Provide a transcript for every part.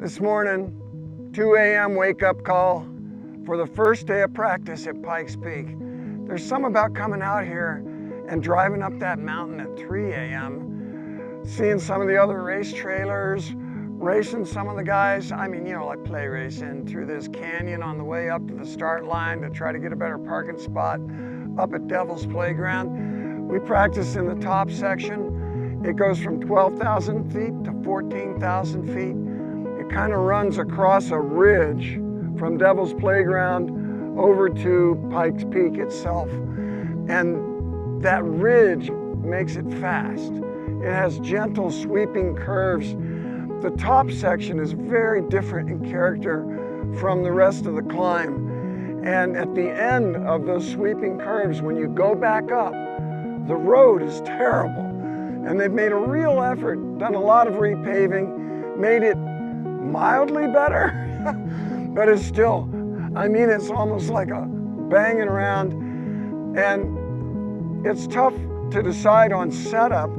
This morning, 2 a.m. wake-up call for the first day of practice at Pikes Peak. There's some about coming out here and driving up that mountain at 3 a.m., seeing some of the other race trailers, racing some of the guys, like play racing through this canyon on the way up to the start line to try to get a better parking spot up at Devil's Playground. We practice in the top section. It goes from 12,000 feet to 14,000 feet. It kind of runs across a ridge from Devil's Playground over to Pikes Peak itself. And that ridge makes it fast. It has gentle sweeping curves. The top section is very different in character from the rest of the climb. And at the end of those sweeping curves, when you go back up, the road is terrible. And they've made a real effort, done a lot of repaving, made it mildly better, but it's still, it's almost like a banging around. And it's tough to decide on setup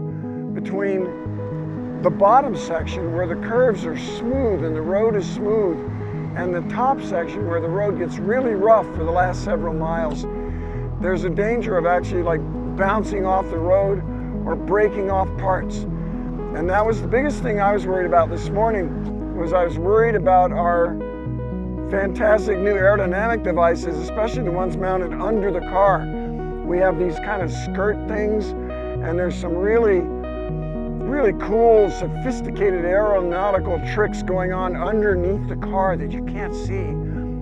between the bottom section where the curves are smooth and the road is smooth, and the top section where the road gets really rough for the last several miles. There's a danger of actually like bouncing off the road or breaking off parts. And that was the biggest thing I was worried about this morning, was I was worried about our fantastic new aerodynamic devices, especially the ones mounted under the car. We have these kind of skirt things, and there's some really cool, sophisticated aeronautical tricks going on underneath the car that you can't see,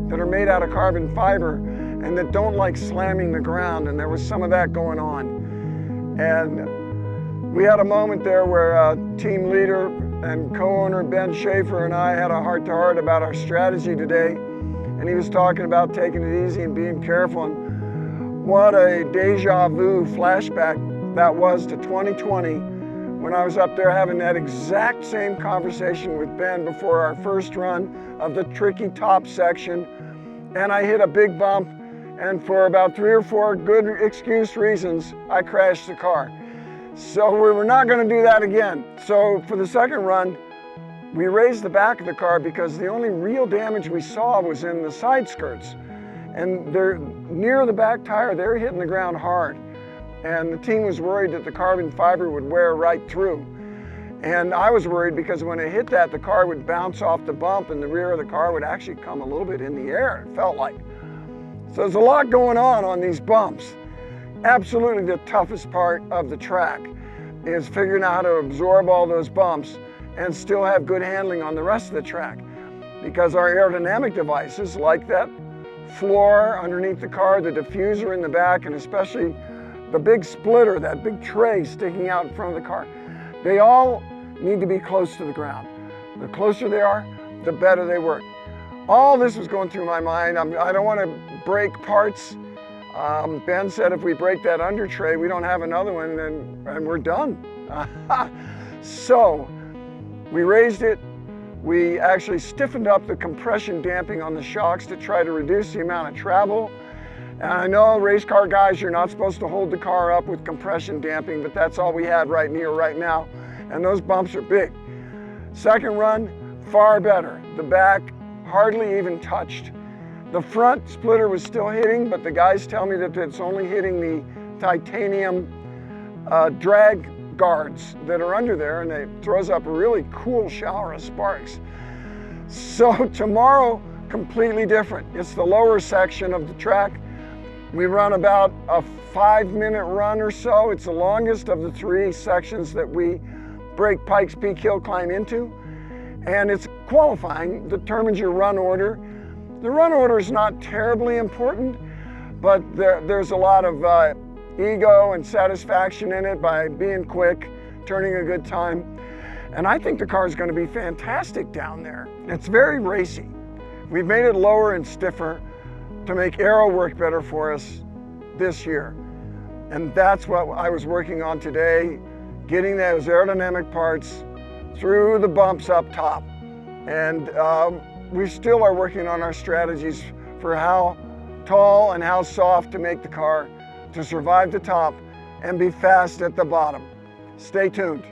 that are made out of carbon fiber and that don't like slamming the ground, and there was some of that going on. And we had a moment there where team leader and co-owner Ben Schaefer and I had a heart-to-heart about our strategy today, and he was talking about taking it easy and being careful, and what a deja vu flashback that was to 2020, when I was up there having that exact same conversation with Ben before our first run of the tricky top section, and I hit a big bump, and for about 3 or 4 good excuse reasons, I crashed the car. So we were not going to do that again. So for the second run, we raised the back of the car because the only real damage we saw was in the side skirts. And they're near the back tire, they're hitting the ground hard. And the team was worried that the carbon fiber would wear right through. And I was worried because when it hit that, the car would bounce off the bump and the rear of the car would actually come a little bit in the air, it felt like. So there's a lot going on these bumps. Absolutely the toughest part of the track is figuring out how to absorb all those bumps and still have good handling on the rest of the track. Because our aerodynamic devices, like that floor underneath the car, the diffuser in the back, and especially the big splitter, that big tray sticking out in front of the car, they all need to be close to the ground. The closer they are, the better they work. All this was going through my mind. I don't want to break parts. Ben said if we break that under tray, we don't have another one, and we're done. So we raised it. We actually stiffened up the compression damping on the shocks to try to reduce the amount of travel. And I know race car guys, you're not supposed to hold the car up with compression damping, but that's all we had right now. And those bumps are big. Second run, far better. The back hardly even touched. The front splitter was still hitting, but the guys tell me that it's only hitting the titanium drag guards that are under there, and it throws up a really cool shower of sparks. So tomorrow, completely different. It's the lower section of the track. We run about a 5-minute run or so. It's the longest of the 3 sections that we break Pikes Peak Hill Climb into. And it's qualifying, determines your run order. The run order is not terribly important, but there's a lot of ego and satisfaction in it by being quick, turning a good time. And I think the car is going to be fantastic down there. It's very racy. We've made it lower and stiffer to make aero work better for us this year. And that's what I was working on today, getting those aerodynamic parts through the bumps up top. And we still are working on our strategies for how tall and how soft to make the car to survive the top and be fast at the bottom. Stay tuned.